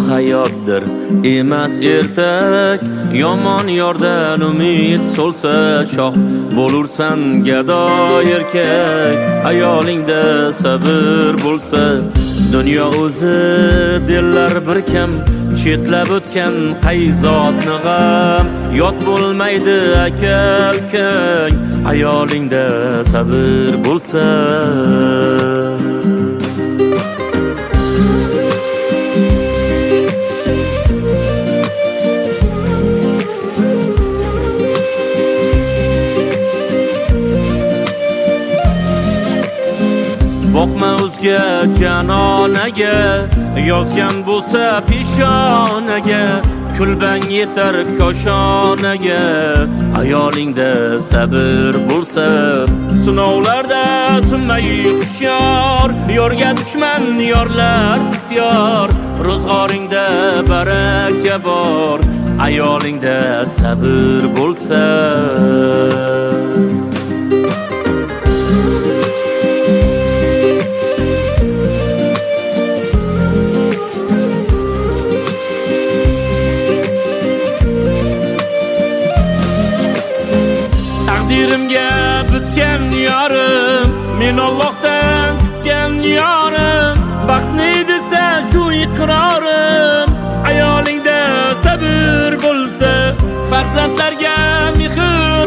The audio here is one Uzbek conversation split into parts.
hayotdir emas ertak, yomon yordan umid so'lsa shoh bo'lursan gado erkak. Ayolingda sabr bo'lsa dunyo o'zi dillar bir kam, chetlab o'tgan qayzotni g'am yot bo'lmaydi aka ukang. Ayolingda sabr bo'lsa boqma o'zga janonaga, yozgan bo'lsa peshonaga, kulbang yetar koshonaga. Ayolingda sabr bo'lsa sinovlarda sunmay hushyor, yorga dushman yorlar bisyor. Ro'zg'oringda baraka bor, ayolingda sabr bo'lsa. Taqdirimga bitgan yorim, men Allohdan kutgan yorim. Baxtni desa shu iqrorim, ayolingda sabr bo'lsa. Farzandlarga mehr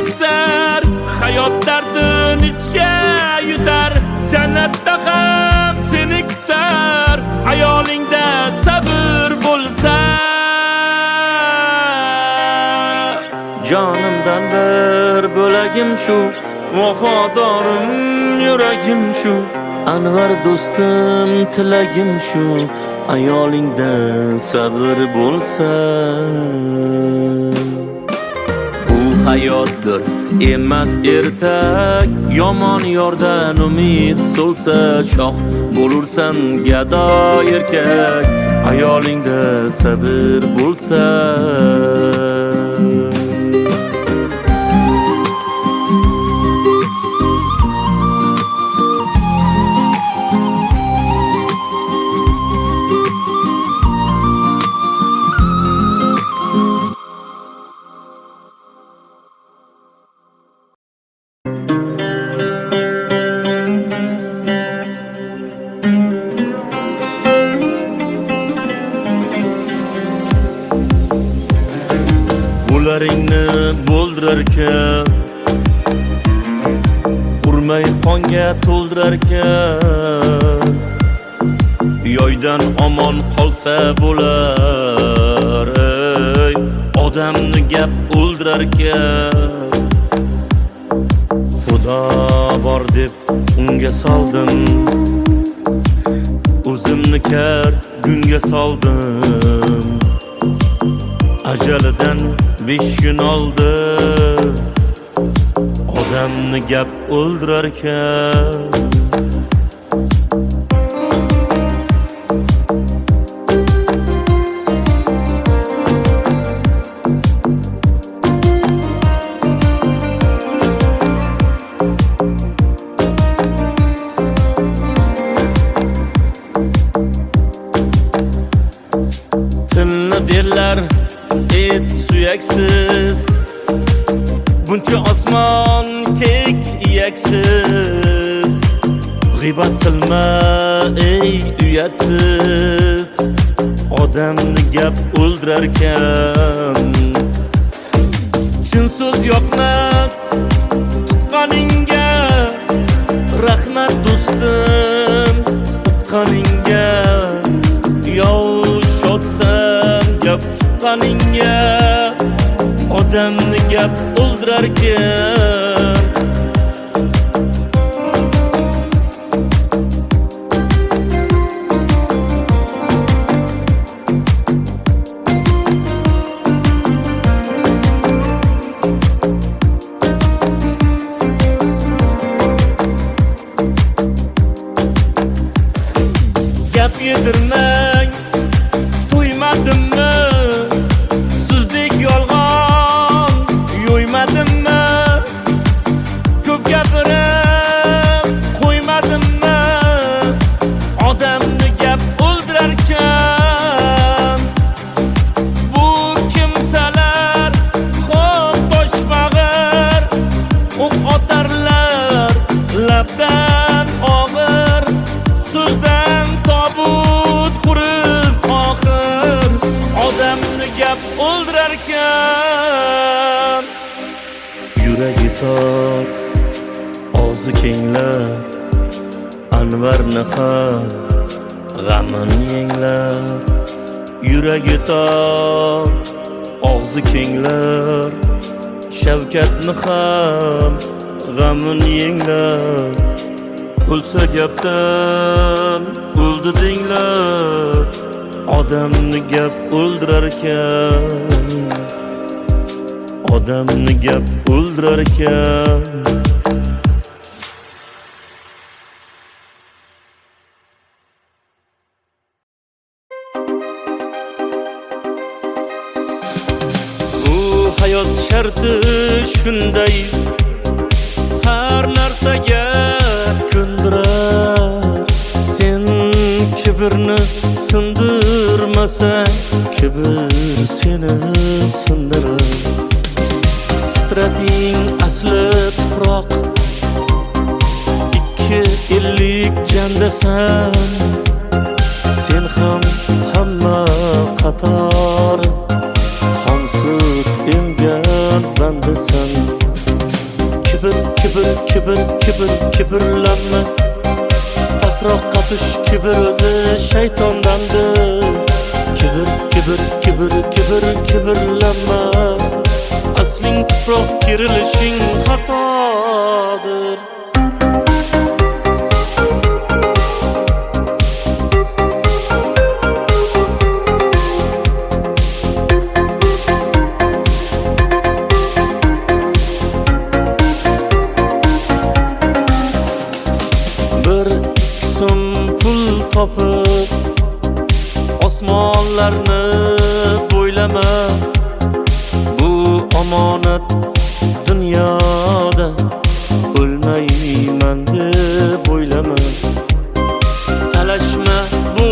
tutar, hayot dardini ichga yutar. Jannatda ham seni kutar, ayolingda sabr bo'lsa. Jonimdan bir bo'lagim shu, vafodorim yuragim shu. Anvar do'stim tilagim shu, ayolingda sabr bo'lsa. Bu hayotdir emas ertak, yomon yordan umid so'lsa shoh bo'lursan gado erkak. Ayolingda sabr bo'lsa. Qo'llaringni bo'ldirarkan, urmay qonga to'ldirarkan. Yoydan omon qolsa bo'lar, ey odamni gap o'ldirarkan. Xudo bor deb unga soldim, o'zimni kar gunga soldim. Ajalidan 5 kun oldi, odamni gap o'ldirarkan. Tilni derlar et suyaksiz, buncha osmon kek iyaksiz. G'iybat qilma ey uyatsiz, odamni gap o'ldirarkan. Chin so'z yoqmas tuqqaningga, rahmat do'stim uqqaningga. Yov shodsan gap tuqqaningga, odamni gap o'ldirarkan. Gap yedirmang, to'ymadimmi sizdek yolg'on yuragi tor, og'zi kenglar, Anvarni ham g'amini yenglar. Yuragi tor, og'zi kenglar, Shavkatni ham g'amini yenglar. O'lsa gapdan o'ldi denglar, odamni gap o'ldirar ekan, odamni gap o'ldirar ekan. Bu hayot sharti shunday, har narsaga ko'ndirar. Sen kibrni sindirmasang, kibr seni sindirar. Fitrating asli tuproq, ikki ellik jandasan. Sen ham hamma qator, xom sut emgan bandasan. Kibr, kibr, kibr, kibr, kibrlanma. Pastroqqa tush, kibr o'zi shaytondandir. Kibr, kibr, kibr, kibr, kibrlanma. Asling tuproq, kirilishing xatodir. Bir qism pul topib, osmonlarni bo'ylama. Bu omonat dunyoda, o'lmayman deb o'ylama. Talashma bu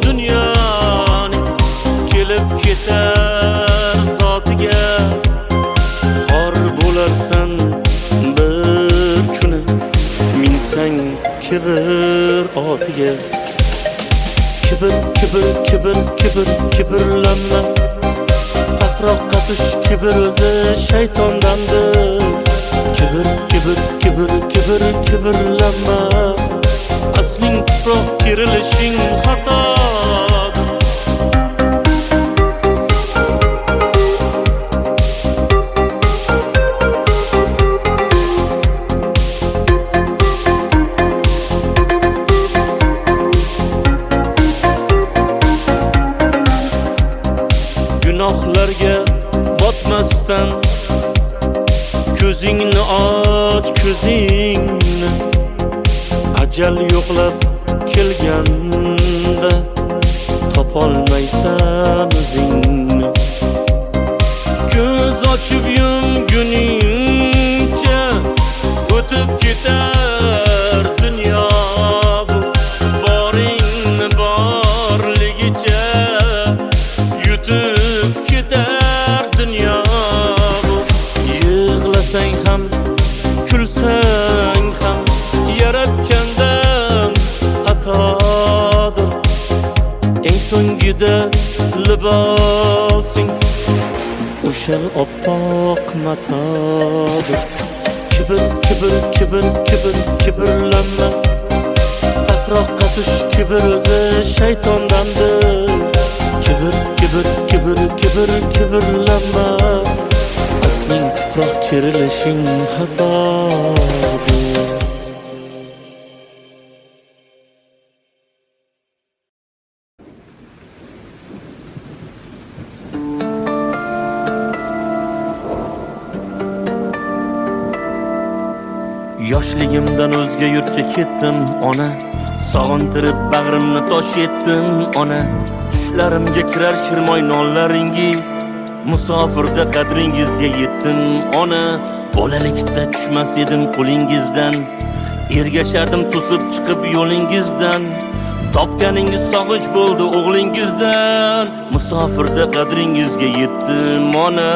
dunyoni, kelib ketar zotiga. Xor bo'larsan bir kuni, minsang kibr otiga. Kibr, kibr, kibr, kibr, kibrlanma. Pastroqqa tush, kibr o'zi shaytondandir. Kibr, kibr, kibr, kibr, kibrlanma. Asling tuproq, kirilishing xatodir. Gunohlarga botmasdan ko'zingni och, ko'zingni. Ajal yo'qlab kelganda topolmaysan o'zingni. Ko'z ochib yumguningcha o'tib ketar dunyo bu. Boringni borligicha yutib ketar dunyo bu. Yig'lasang ham, kulsang ham, yaratgandan atodir. Eng so'ngida libosing o'sha oppoq matodir. Kibr, kibr, kibr, kibr, kibrlanma. Pastroqqa tush, kibr o'zi shaytondandir. Kibr, kibr, kibr, kibr, kibrlanma. Asling tuproq, kirilishing xatodir. Yoshligimdan o'zga yurtga ketdim ona, sog'intirib bag'rimni tosh etdim ona. Tushlarimga kirar shirmoy nonlaringiz, musofirda qadringizga yetdim ona. Bolalikda tushmas edim qo'lingizdan, ergashardim to'sib chiqib yo'lingizdan. Topganingiz sog'inch bo'ldi o'g'lingizdan, musofirda qadringizga yetdim ona.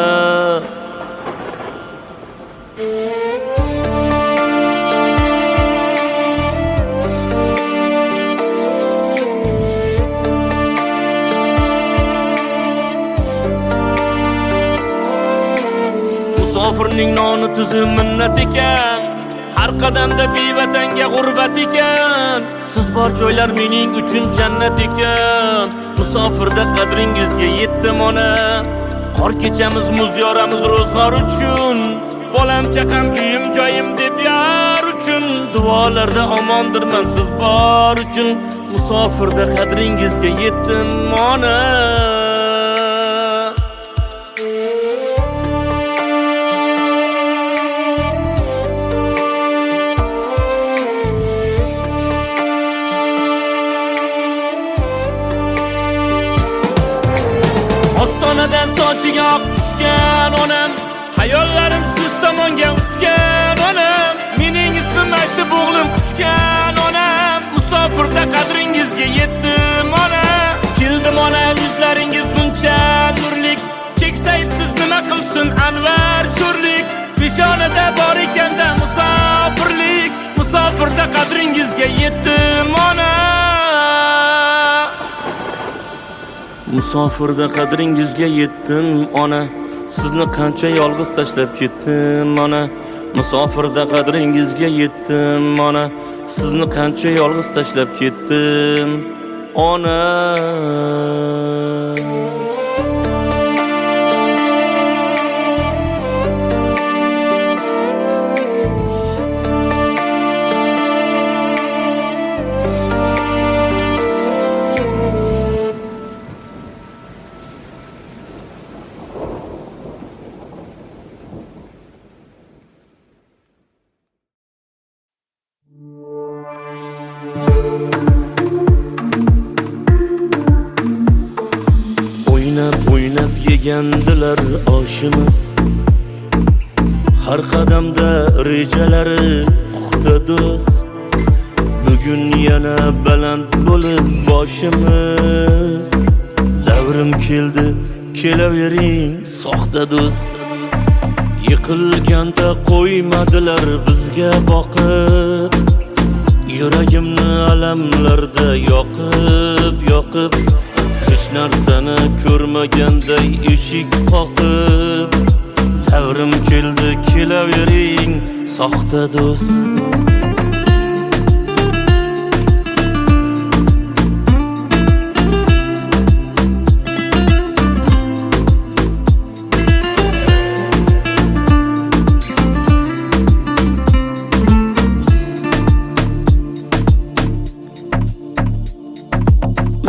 Musofirning noni tuzi minnat ekan, har qadamda bevatanga g'urbat ekan. Siz bor joylar mening uchun jannat ekan. Musofirda qadringizga yetdim ona. Qor kechamiz, muz yoramiz ro'zg'or uchun. Bolam chaqam uyim joyim deb yar uchun. Duolarda omondirman siz bor uchun. Musofirda qadringizga yetdim ona. Ostonadan sochiga oq tushgan onam, hayollarim siz tomonga uchgan onam. Mening ismim aytib o'g'lim quchgan onam. Musofirda qadringizga yetdim ona. Keldim ona, yuzlaringiz buncha nurlik. Keksayib siz nima qilsin anvar sho'rlik. Peshonada bor ekanda musofirlik. Musofirda qadringizga yetdim ona. Musofirda qadringizga yetdim ona. Sizni qancha yolg'iz tashlab ketdim ona. Musofirda qadringizga yetdim ona. Sizni qancha yolg'iz tashlab ketdim ona. O'ynab yegandilar oshimiz. Har qadamda rejalari puxta do'st. Bugun yana baland bo'lib boshimiz. Davrim keldi, kelavering soxta do'st. Yiqilganda qo'ymadilar bizga boqib. Yuragimni alamlarda yoqib hech narsani ko'rmaganday eshik qoqib. Davrim keldi, kelavering soxta do'st.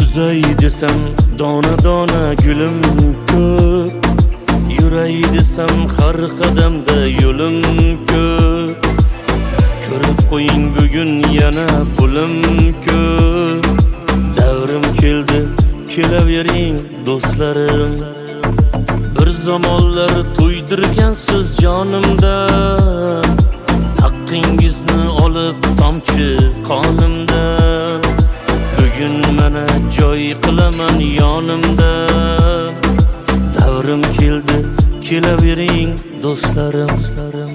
Uzay desam dona dona gulim ko'p. Yuray desam har qadamda yo'lim ko'p. Ko'rib qo'ying bugun yana pulim ko'p. Davrim keldi, kelavering do'stlarim. Bir zamonlar to'ydirgansiz jonimdan. Haqqingizni olib tomchi qonimdan. Bugun mana joy qilaman yonimda. Davrim keldi, kelavering do'stlarim.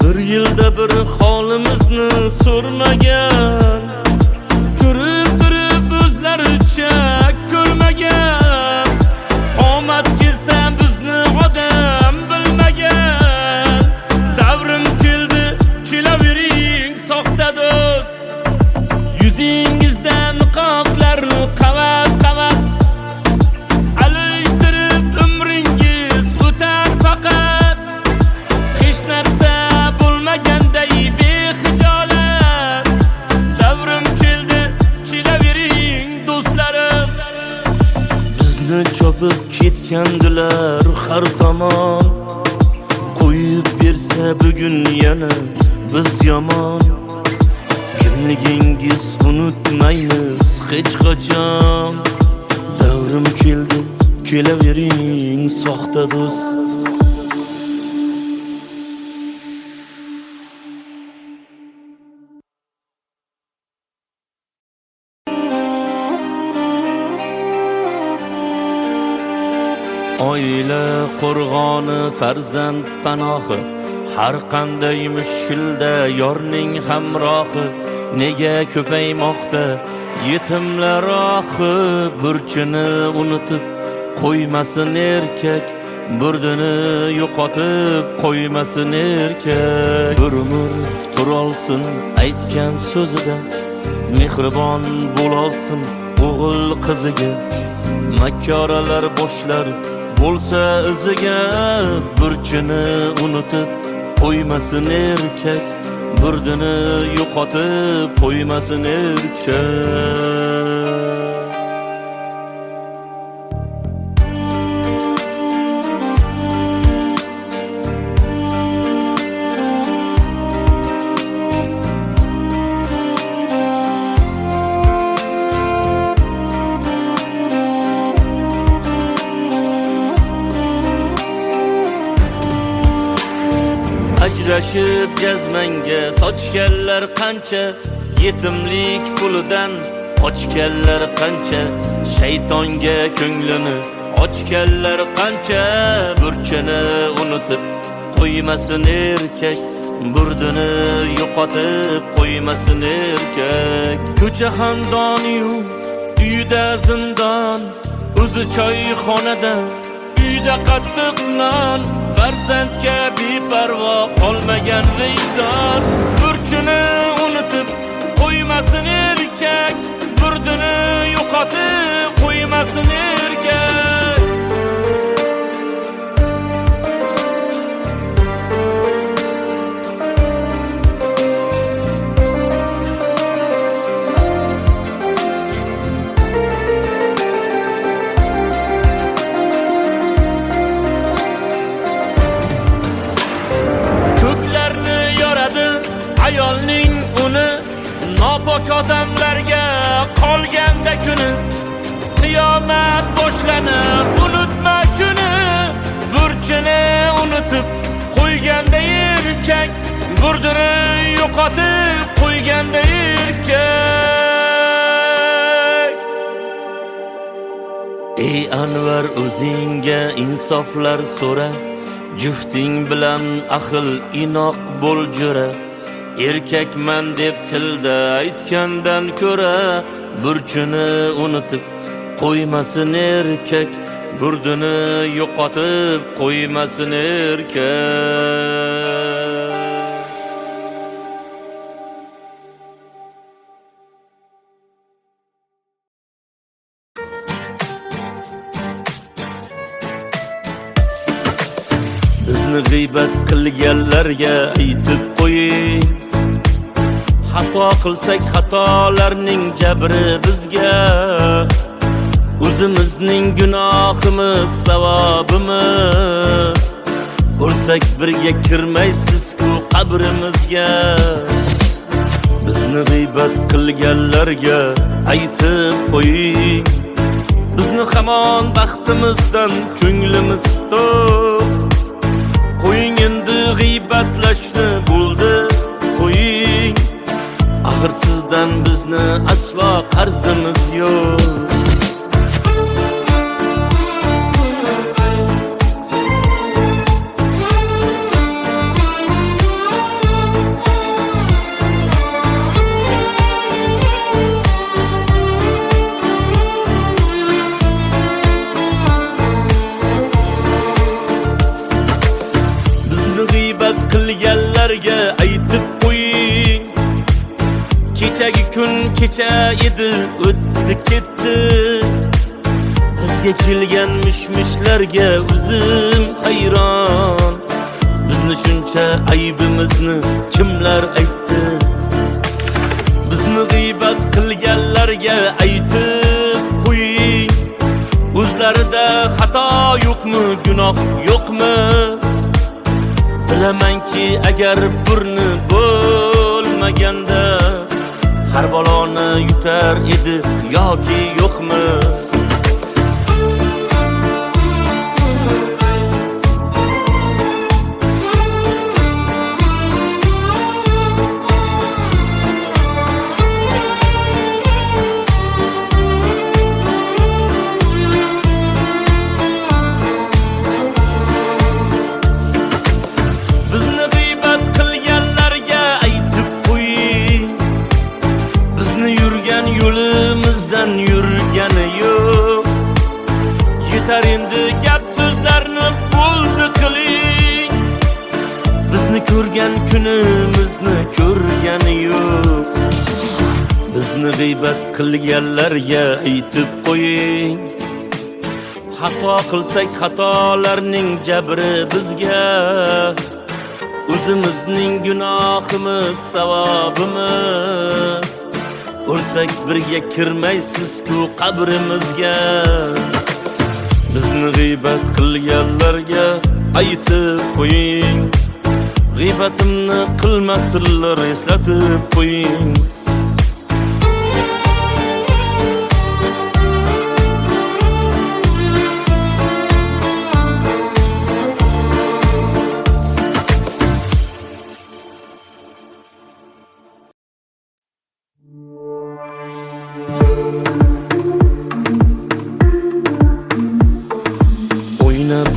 Bir yilda bir holimizni so'rmagan. Ko'rib turib o'zlaricha ko'rmagan. Omad kelsa bizni odam bilmagan. Davrim keldi, kelavering soxta do'st. Yuzingizdan niqoblarni qavat alishtirib umringiz o'tar faqat. Hech narsa bo'lmaganday bexijolat. Davrim keldi, kelavering do'stlarim. Bizni chopib ketgandilar har tomon. Qo'yib bersa bugun yana biz yomon. Kimligingiz unutmaymiz hech qachon. Davrim keldi, kelavering soxta do'st. Oila qo'rg'oni farzand panohi, har qanday mushkulda yorning hamrohi. Nega ko'paymoqda yetimlar ohi, burchini unutib qo'ymasin erkak, burdini yo'qotib qo'ymasin erkak. Bir umr turolsin aytgan so'zida, mehribon bo'lolsin o'g'il qiziga. Makkoralar boshlar bo'lsa iziga, burchini unutib qo'ymasin erkak, burdini yo'qotib qo'ymasin erkak. Ajrashib jazmanga sochganlar qancha, yetimlik pulidan qochganlar qancha, shaytonga ko'nglini ochganlar qancha. Burchini unutib qo'ymasin erkak, burdini yo'qotib qo'ymasin erkak. Ko'cha xandoniyu uyda zindon, o'zi choyxonada uyda qattiq non. Farzandga beparvo qolmagan vijdon, burchini unutib qo'ymasin erkak, burdini yo'qotib qo'ymasin erkak. Ayolning uni nopok odamlarga qolganda kuni, qiyomat boshlanib unutma shuni. Burchini unutib qo'yganda erkak, burdini yo'qotib qo'yganda erkak. Ey Anvar, o'zingga insoflar so'ra, jufting bilan ahil inoq bo'l jo'ra. Erkakman deb tilda aytgandan ko'ra, burchini unutib qo'ymasin erkak, burdini yo'qotib qo'ymasin erkak. Bizni g'iybat qilganlarga aytib qo'ying, xato qilsak xatolarning jabri bizga. O'zimizning gunohimiz savobimiz, o'lsak birga kirmaysiz-ku qabrimizga. Bizni g'iybat qilganlarga aytib qo'ying, bizni hamon baxtimizdan ko'nglimiz to'q. Qo'ying endi g'iybatlashni, bo'ldi qo'ying, axir sizdan bizni aslo qarzimiz yo'q. Qilganlarga aytib qo'ying, kechagi kun kecha edi, o'tdi ketdi. Bizga kelgan mishmishlarga o'zim hayron, bizni shuncha aybimizni kimlar aytdi? Bizni g'iybat qilganlarga aytib qo'ying, o'zlarida xato yo'qmi, gunoh yo'qmi? Bilamanki agar burni bo'lmaganda, har baloni yutar edi yoki yo'qmi? yetar endi gap so'zlarni bo'ldi qiling. Bizni ko'rgan kunimizni ko'rgani yo'q. Bizni g'iybat qilganlarga aytib qo'ying. Xato qilsak xatolarning jabri bizga, o'zimizning gunohimiz savobimiz. O'lsak birga kirmaysiz-ku qabrimizga. Bizni g'iybat qilganlarga aytib qo'ying. G'iybatimni qilmasinlar, eslatib qo'ying.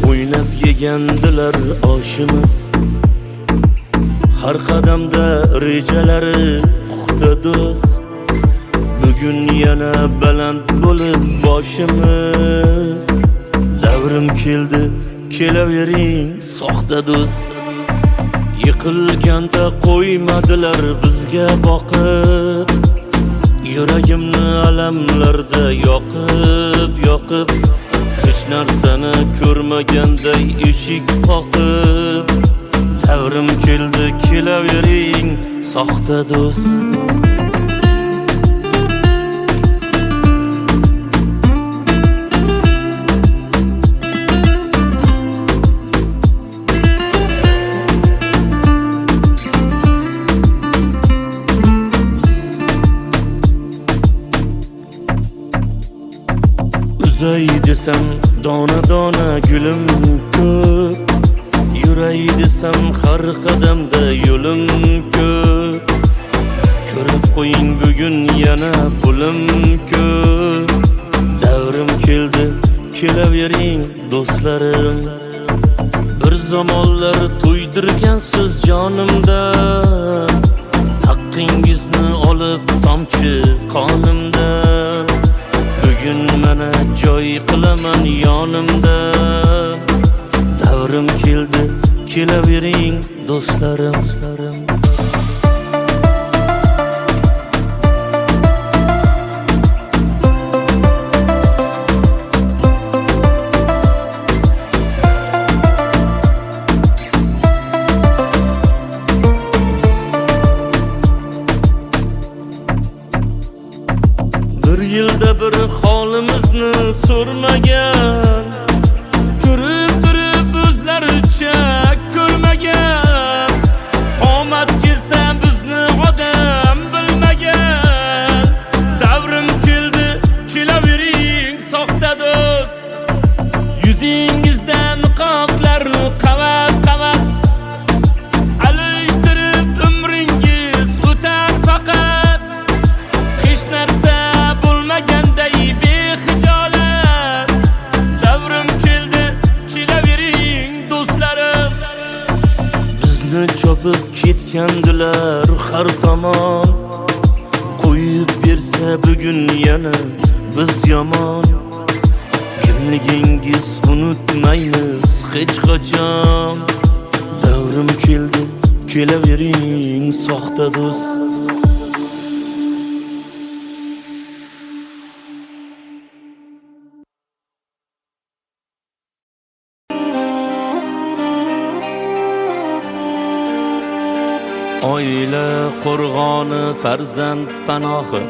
O'ynab yegandilar oshimiz. Har qadamda rejalari puxta do'st. Bugun yana baland bo'lib boshimiz. Davrim keldi, kelavering soxta do'st. Yiqilganda qo'ymadilar bizga boqib. Yuragimni alamlarda yoqib hech narsani ko'rmaganday eshik qoqib. Davrim keldi, kelavering soxta do'st. Uzay desam dona gulim ko'p. Yuray desam har qadamda yo'lim ko'p. Ko'rib qo'ying bugun yana pulim ko'p. Davrim keldi, kelavering do'stlarim. Bir zamonlar to'ydirgansiz jonimdan. Haqqingizni olib tomchi qonimdan. Bugun mana joy qilaman yonimda. Davrim keldi, kelavering do'stlarim. Bir yilda bir holimizni so'rmagan. Ko'rib turib o'zlaricha ko'rmagan. Omad kelsa bizni odam bilmagan. Davrim keldi, kelavering soxta do'st. Yuzingizdan niqoblarni qavat alishtirib umringiz o'tar faqat. Hech narsa bo'lmaganday bexijolat. Davrim keldi, kelavering do'stlarim. Bizni chopib ketgandilar har tomon. Qo'yib bersa bugun yana biz yomon. Kimligingiz unutmaymiz hech qachon. Davrim keldi, kelavering soxta do'st. Oila qo'rg'oni, farzand panohi.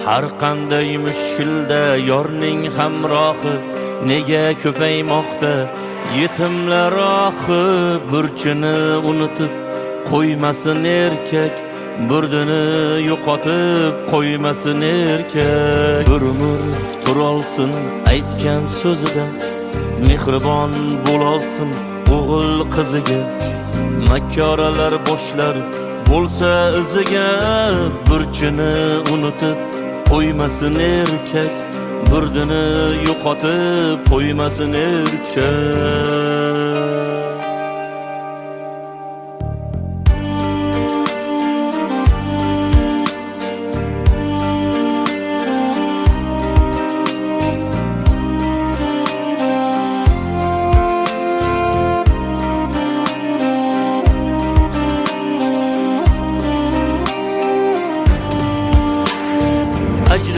Har qanday mushkulda yorning hamrohi. Nega ko'paymoqda yetimlar ohi. Burchini unutib qo'ymasin erkak. Burdini yo'qotib qo'ymasin erkak. Bir umr turolsin aytgan so'zidan. Mehribon bo'lolsin o'g'il qiziga. Makkoralar boshlar bo'lsa iziga. Burchini unutib qo'ymasin erkak. Burdini yo'qotib qo'ymasin erkak.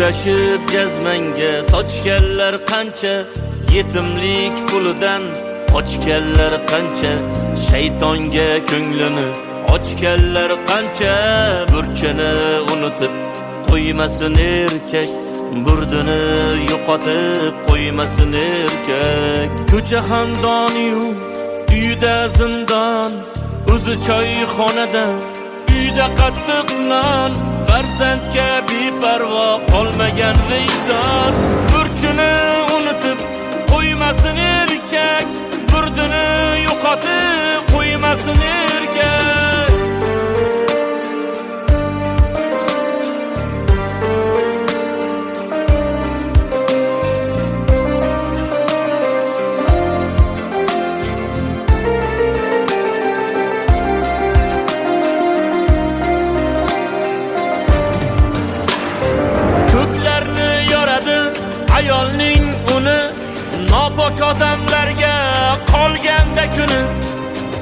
kurashib jazmanga sochganlar qancha, yetimlik pulidan qochganlar qancha, shaytonga ko'nglini ochganlar qancha. Burchini unutib qo'ymasin erkak, burdini yo'qotib qo'ymasin erkak. Ko'cha xandoniyu uyda zindon, o'zi choyxonada uyda qattiq non. Farzandga beparvo qolmagan vijdon, burchini unutib qo'ymasin erkak, burdini yo'qotib qo'ymasin erkak. Ayolning uni nopok odamlarga qolganda kuni,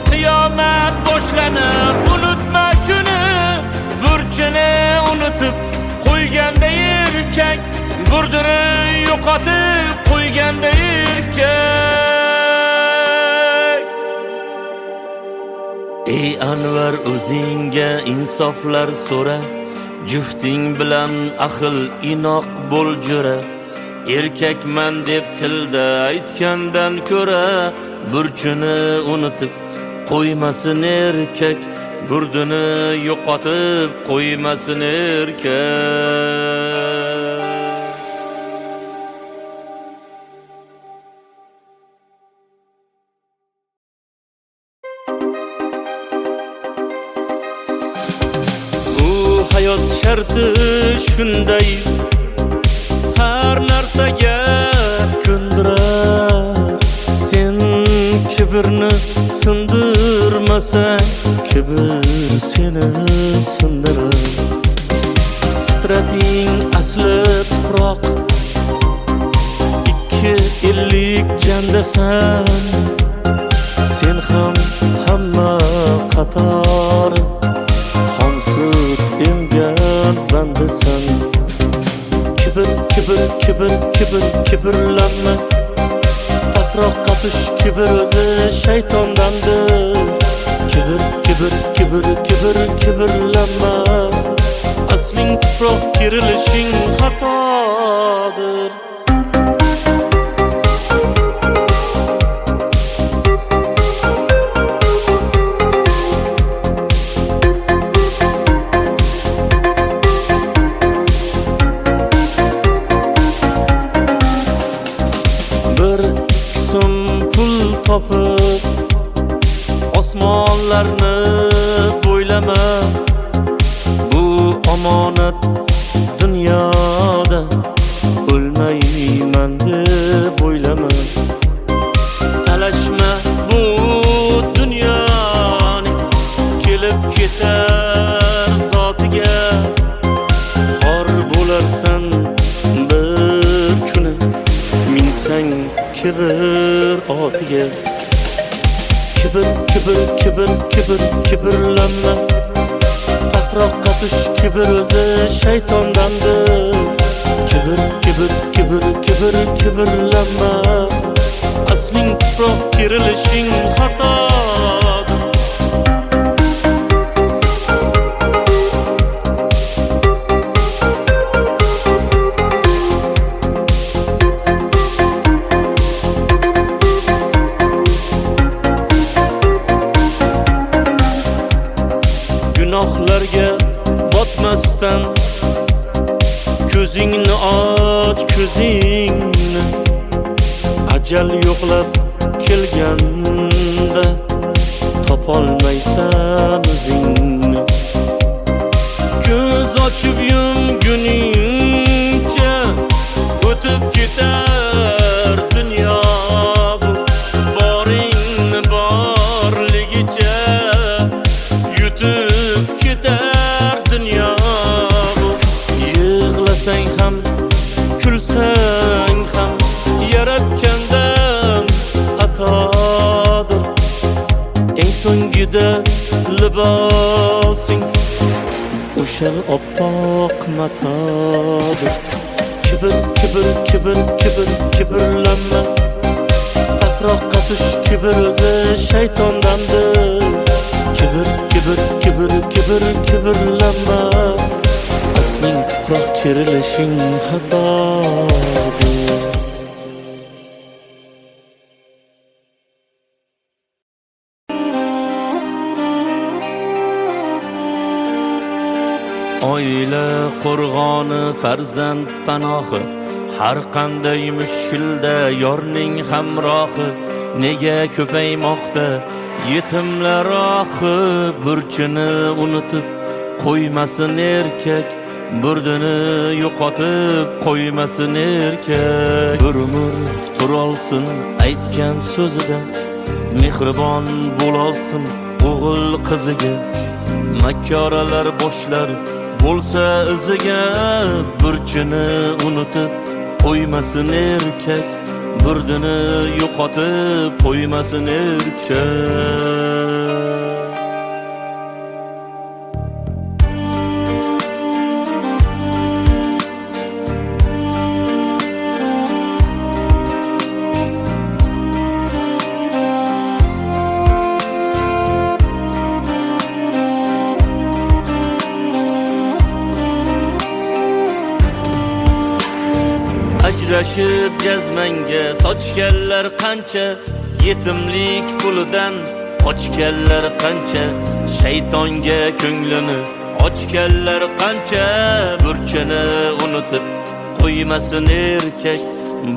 qiyomat boshlanib unutma shuni. Burchini unutib qo'yganda erkak, burdini yo'qotib qo'yganda erkak. Ey Anvar, o'zingga insoflar so'ra, jufting bilan ahil inoq bo'l jo'ra. Erkakman deb tilda aytgandan ko'ra, burchini unutib qo'ymasin erkak, burdini yo'qotib qo'ymasin erkak. Bu hayot sharti shunday, har narsaga ko'ndirar. Sen kibrni sindirmasang, kibr seni sindirar. Fitrating asli tuproq, ikki ellik jandasan. Sen ham hamma qator, xon sut emgan bandasan. Kibrlanma, pastroqqa tush, kibr o'zi shaytondandir. Kibrlanma, asling tuproq, kirilishing xatodir. Topib osmonlarni bo'ylama, bu omonat dunyoda o'lmayman deb o'ylama. Talashma bu dunyoni, kelib ketar zotiga. Xor bo'larsan bir kuni, minsang kibr otiga. Kibrlanma, pastroqqa tush, kibr o'zi shaytondandir. Kibrlanma, asling tuproq, kirilishing xatodir. Gunohlarga botmasdan ko'zingni och, ko'zingni. Ajal yo'qlab kelganda topolmaysan o'zingni. Ko'z ochib yumguningcha o'tib ketar dunyo bu. Boringni borligicha yutib ketar dunyo bu. Yig'lasang ham, kulsang ham, yaratgandan atodir. Eng so'ngida libosing o'sha oppoq matodir. Kibir, kibir, kibir, kibir, kibirlanma. Pasroqqa tush, kibir o'zi shaytondandir. Kibir, kibir, kibir, kibir, kibirlanma. Asling tuproq kerilishing xatodir. Oila qo'rg'oni, farzand panohi, har qanday mushkulda yorning hamrohi. Nega ko'paymoqda yetimlar ohi? Burchini unutib qo'ymasin erkak, burdini yo'qotib qo'ymasin erkak. Bir umr turolsin aytgan so'zidan, mehribon bo'lolsin o'g'il qiziga. Makkoralar boshlar bo'lsa iziga, burchini unutib qo'ymasin erkak, burdini yo'qotib qo'ymasin erkak. Ajrashib jazmanga sochganlar qancha, yetimlik pulidan qochganlar qancha, shaytonga ko'nglini ochganlar qancha. Burchini unutib qo'ymasin erkak,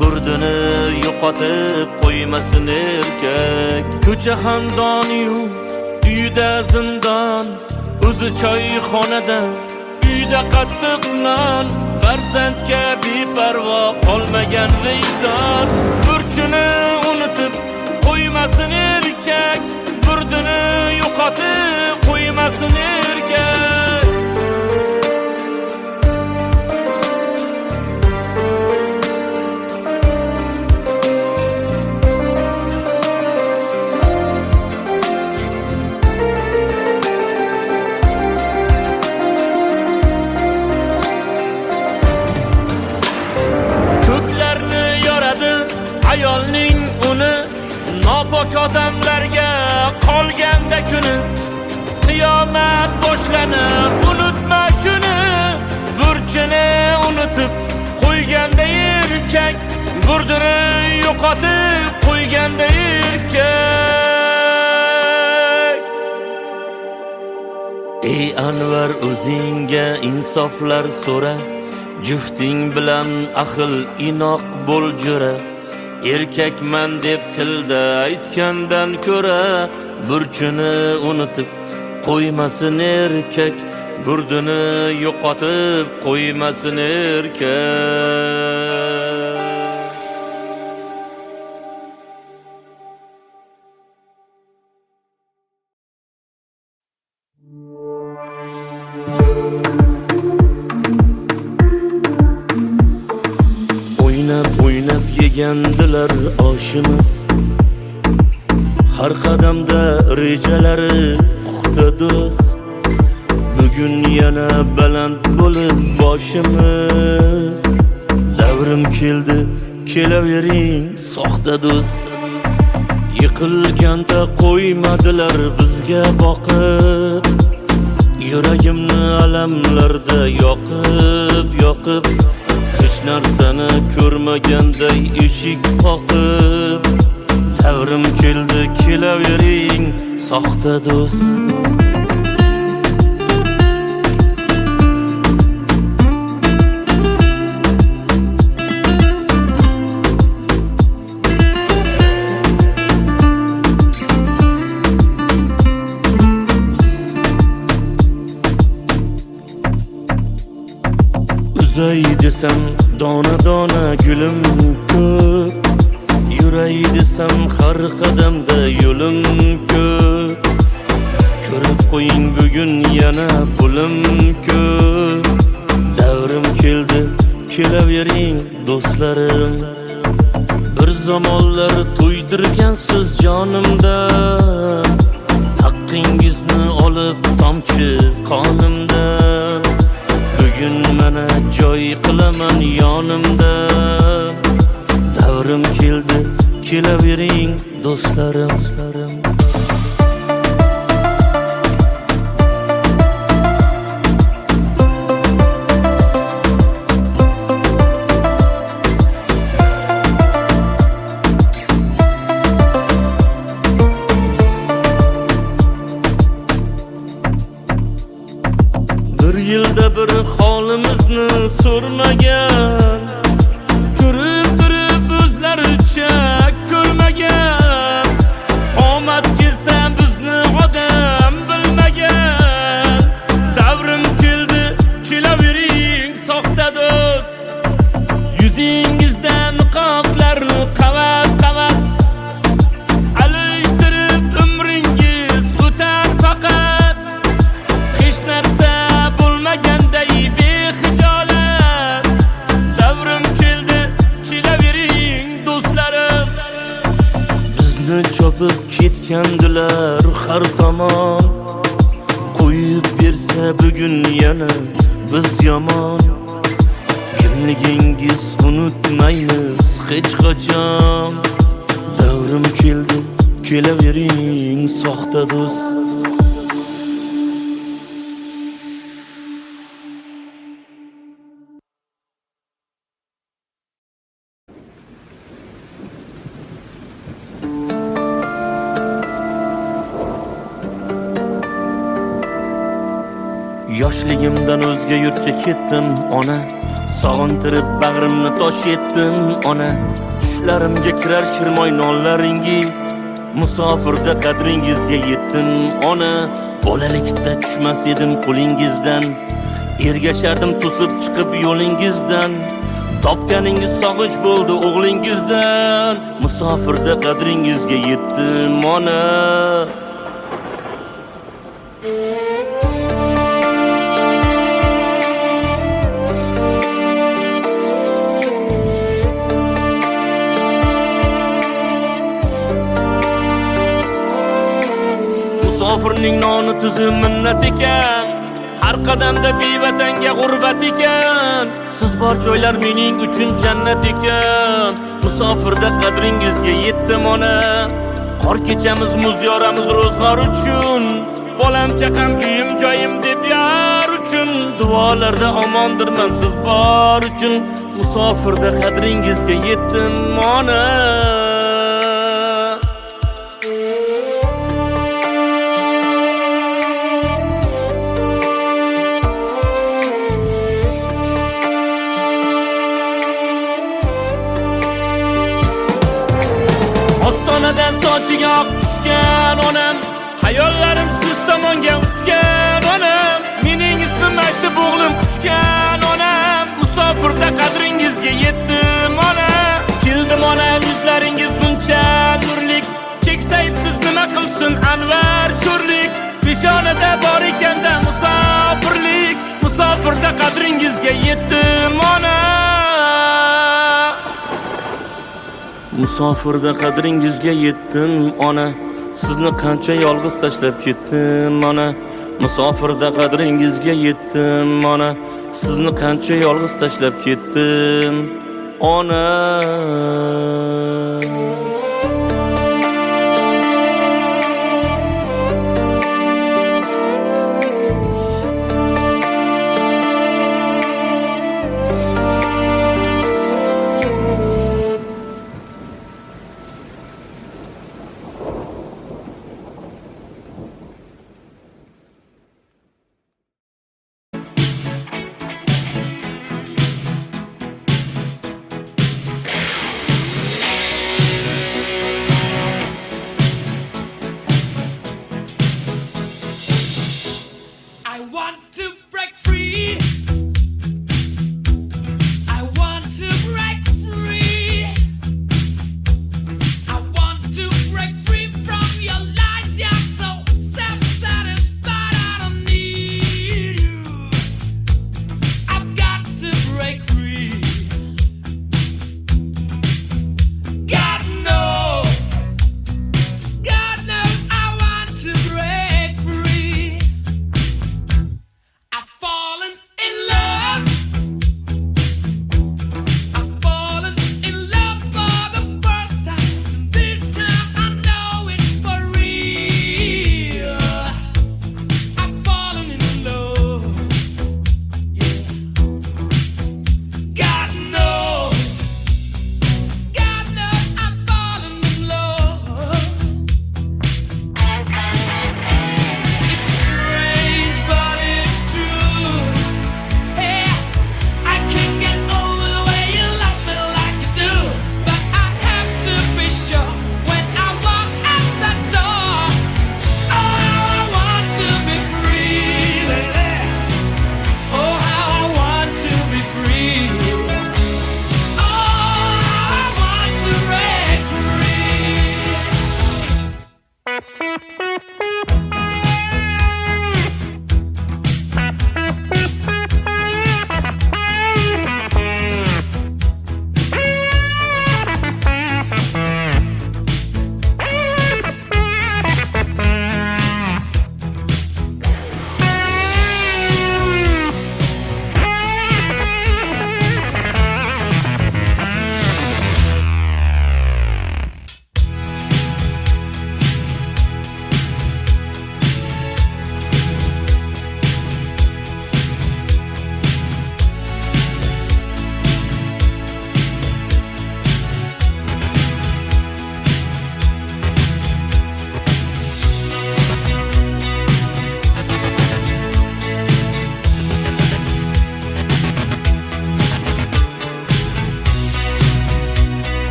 burdini yo'qotib qo'ymasin erkak. Ko'cha xandoniyu uyda zindon, o'zi choyxonada uyda qattiq non. Farzandga beparvo qolmagan vijdon. Burchini unutib qo'ymasin erkak, burdini yo'qotib qo'ymasin erkak. Ayolning uni nopok odamlarga qolganda kuni, qiyomat boshlanib unutma shuni. Burchini unutib qo'yganda erkak, burdini yo'qotib qo'yganda erkak. Ey Anvar, o'zingga insoflar so'ra, jufting bilan ahil inoq bo'l jo'ra. Erkakman deb tilda aytgandan ko'ra, burchini unutib qo'ymasin erkak, burdini yo'qotib qo'ymasin erkak. O'ynab yegandilar oshimiz, har qadamda rejalari puxta do'st. Bugun yana baland bo'lib boshimiz, davrim keldi kelavering soxta do'st. Yiqilganda qo'ymadilar bizga boqib, yuragimni alamlarda yoqib hech narsani ko'rmaganday eshik qoqib. Davrim keldi kelavering soxta do'st. Uzay desam dona dona gulim ko'p, yuray desam har qadamda yo'lim ko'p. Ko'rib qo'ying bugun yana pulim ko'p. Davrim keldi kelavering do'stlarim. Bir zamonlar to'ydirgansiz jonimdan, haqqingizni olib tomchi qonimdan. bugun mana joy qilaman yonimda. Davrim keldi, kelavering do'stlarim. Bir yilda bir holimizni so'rmagan, ko'rib turib o'zlaricha ko'rmagan. Omad kelsa bizni odam bilmagan. Davrim keldi, kelavering soxta do'st. Yuzingizdan niqoblarni qavat alishtirib umringiz o'tar faqat. Hech narsa bo'lmaganday bexijolat. Davrim keldi, kelavering do'stlarim. Bizni chopib ketgandilar har tomon. Qo'yib bersa bugun yana biz yomon. Kimligingiz unutmaymiz hech qachon. Davrim keldi, kelavering soxta do'st. Yoshligimdan o'zga yurtga ketdim ona. Sog'intirib bag'rimni tosh etdim ona. Tushlarimga kirar shirmoy nonlaringiz. Musofirda qadringizga yetdim ona. Bolalikda tushmas edim qo'lingizdan. Ergashardim to'sib chiqib yo'lingizdan. Topganingiz sog'inch bo'ldi o'g'lingizdan. Musofirda qadringizga yetdim ona. Musofirning noni tuzi minnat ekan. Har qadamda bevatanga g'urbat ekan. Siz bor joylar mening uchun jannat ekan. Musofirda qadringizga yetdim ona. Qor kechamiz muz yoramiz ro'zg'or uchun. Bolam chaqam uyim joyim deb yar uchun. Duolarda omondirman siz bor uchun. Musofirda qadringizga yetdim ona. Ostonadan sochiga oq tushgan onam. Hayollarim siz tomonga uchgan onam. Mening ismim aytib o'g'lim quchgan onam. Musofirda qadringizga yetdim ona. Keldim ona, yuzlaringiz buncha nurlik. Keksayib siz nima qilsin anvar sho'rlik. Peshonada bor ekanda musofirlik. Musofirda qadringizga yetdim ona. Musofirda qadringizga yetdim ona. Sizni qancha yolg'iz tashlab ketdim ona. Musofirda qadringizga yetdim ona. Sizni qancha yolg'iz tashlab ketdim ona.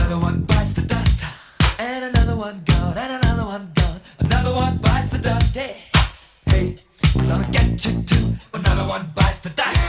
Another one bites the dust, and another one gone, and another one gone. Another one bites the dust. Hey, hey, I'm gonna get you too. Another one bites the dust.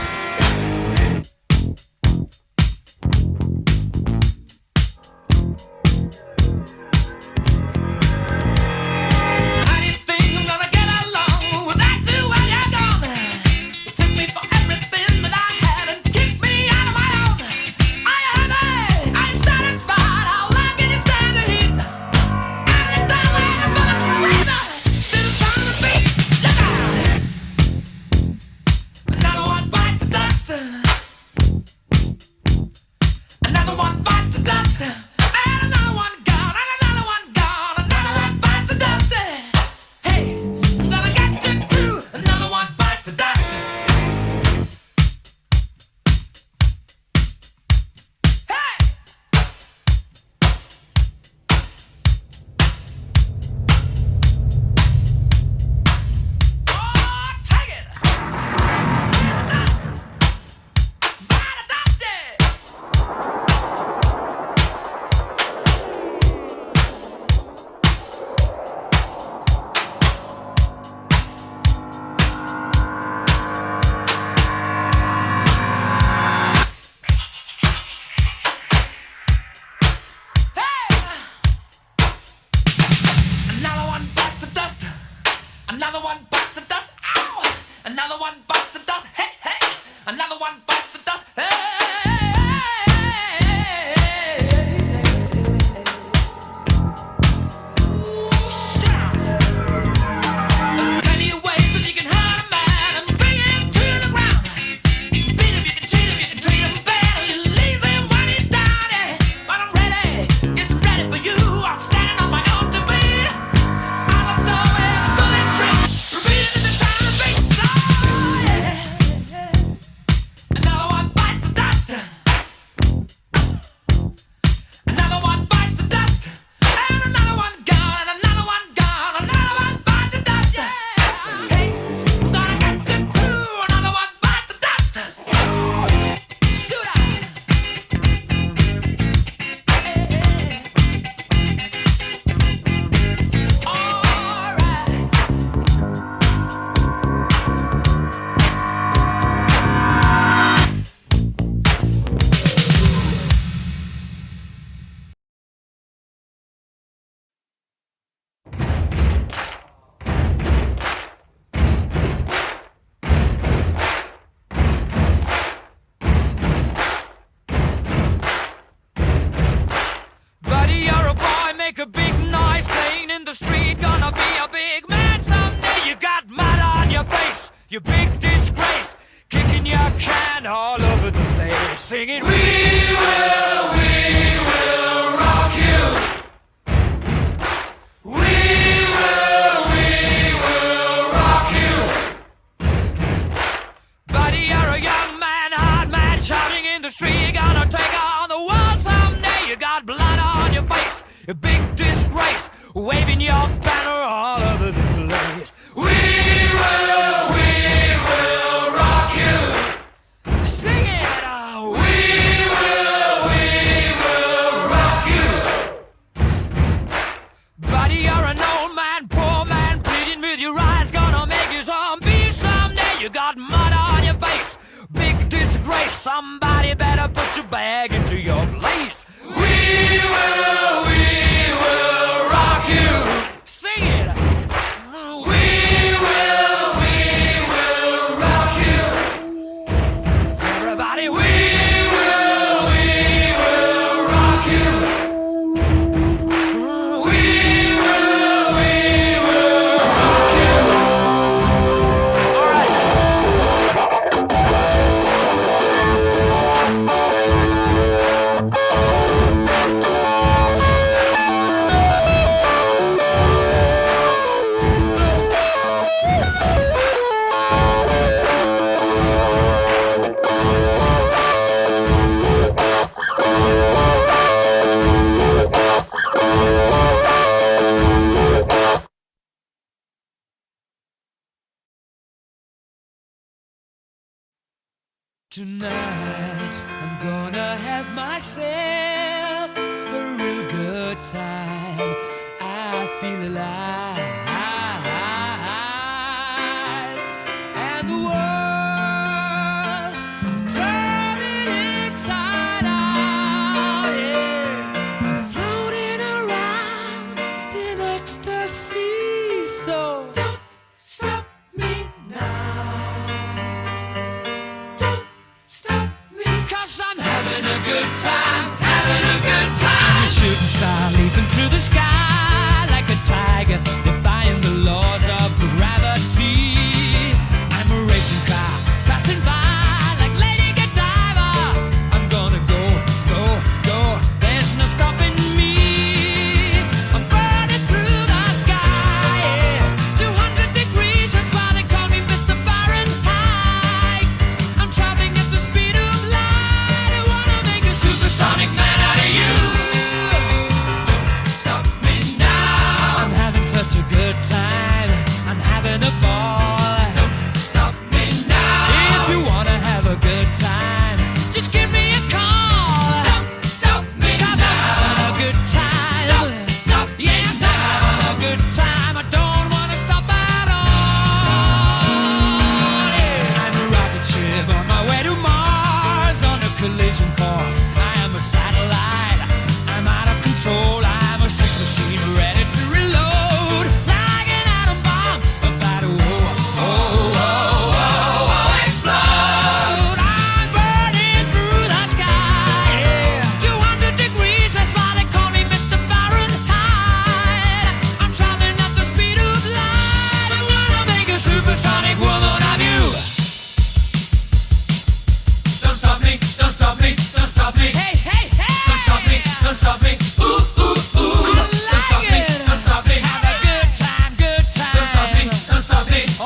Another one bites the dust. Ow! Another one bites the dust. Hey, hey! Another one bites the dust. Hey! Ooh, shut up. There are plenty of ways that you can hurt a man and bring him to the ground. You can beat him, you can cheat him, you can treat him bad, you leave him when he's down. Yeah. But I'm ready, yes, I'm ready for you. I'm standing on my own two feet. I'm a door where the bullets ring. Repeating in the sound of bass. Oh, yeah. Another one bites the dust. Another one bites the dust. And another one gone, and another one gone. Another one bites the dust. Yeah. Hey, I'm gonna get you too. Another one bites the dust. Shoot out. Hey. All right. Buddy, you're a boy, make a big noise playing in the street. Gonna be a big man someday. You got mud on your face, you big disgrace. Kicking your can all over the place. Singing, we will rock you. We will rock you. Buddy, you're a young man, hard man, shouting in the street. You're gonna take on the world someday. You got blood on your face, a big disgrace, waving your banner all over the place. We will rock you. Sing it, we will rock you. Buddy, you're an old man, poor man, pleading with your eyes, gonna make you zombie someday. You got mud on your face, big disgrace. Somebody better put your bag into your place. We will rock you. Sing it. We will rock you. Everybody, we will rock you. We will rock you. All right. Tonight I'm gonna have myself a time I feel alive. And the world, I'm turning inside out, yeah. I'm floating around in ecstasy, so don't stop me now. Don't stop me, 'cause I'm having a good time, having a good time. A shooting star leaping through the sky like a tiger, defying the laws of gravity. I'm a racing car passing by like Lady Godiva. I'm gonna go, go, go. There's no stopping me. I'm burning through the sky, yeah. 200 degrees, that's why they call me Mr. Fahrenheit. I'm traveling at the speed of light. I wanna make a supersonic man out of you. Don't stop me now. I'm having such a good time. I'm having a ball. Don't stop me now. If you wanna have a good time, just give me a call. Don't stop me now. 'Cause I'm having a good time. Don't stop me now. Yes, I'm having a good time. I don't wanna stop at all. Yeah. I'm a rocket ship on my way to Mars on a collision course. I am a satellite. I'm out of control. I'm a sex machine ready to reload like an atom bomb about to explode. I'm burning through the sky, yeah. 200 degrees, that's why they call me Mr. Fahrenheit. I'm traveling at the speed of light. I wanna make a supersonic woman of you. Don't stop me, don't stop me, don't stop me. Hey, hey, hey! Don't stop me, don't stop me. Ooh, ooh, ooh. Don't stop me, don't stop me. Have a good time, good time. Don't stop me, don't stop me. Oh!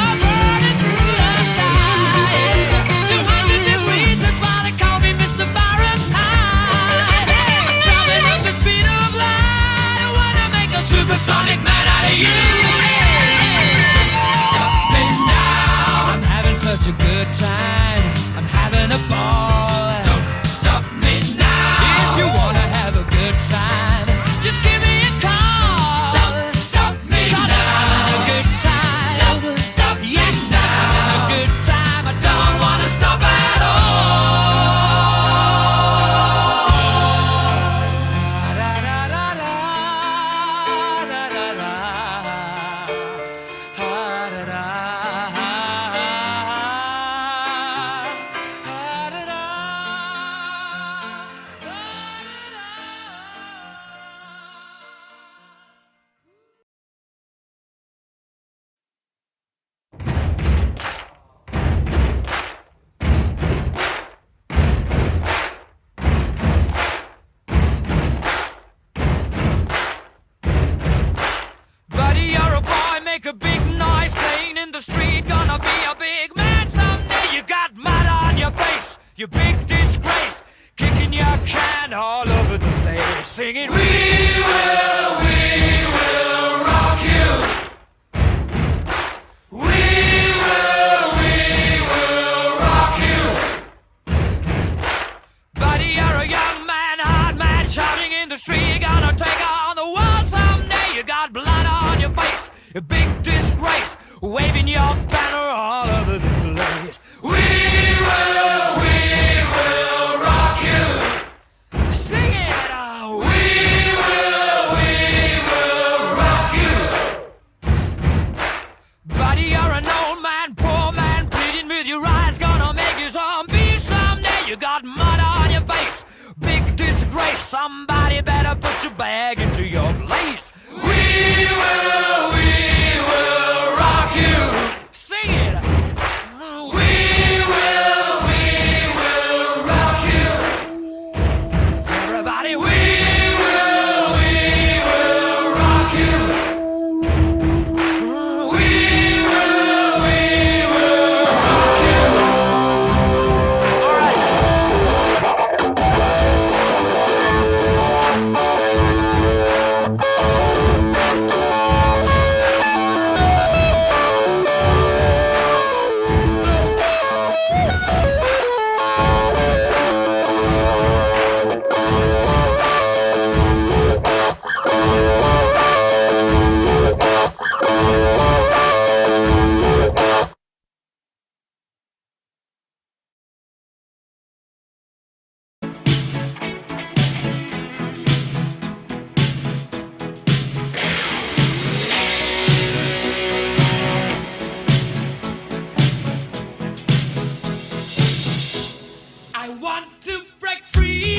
I'm burning through the sky, yeah. 200 degrees, that's why they call me Mr. Fahrenheit. I'm traveling at the speed of light. I wanna make a supersonic man out of you. Stop me now. I'm having such a good time. I'm having a ball. Don't stop me now. If you wanna have a good time, just give me a call. Don't stop me now. 'Cause I'm having a good time. Don't stop me now. Yes, I'm having a good time. I don't wanna stop at Buddy, you're a boy, make a big noise playing in the street. Gonna be a big man someday. You got mud on your face, you big disgrace. Kicking your can all over the place. Singing, we will rock you. We will rock you. Buddy, you're a young man, hard man, shouting in the street. You're gonna take on the world someday. You got blood on your face, a big disgrace, waving your banner all over the place. We will rock you. Sing it, we will rock you. Buddy, you're an old man, poor man, pleading with your eyes, gonna make you zombie someday. You got mud on your face, big disgrace. Somebody better put your bag into your place. We will rock you. Sing it. We will rock you. Everybody, we will rock you. We will rock you. All right. I want to break free.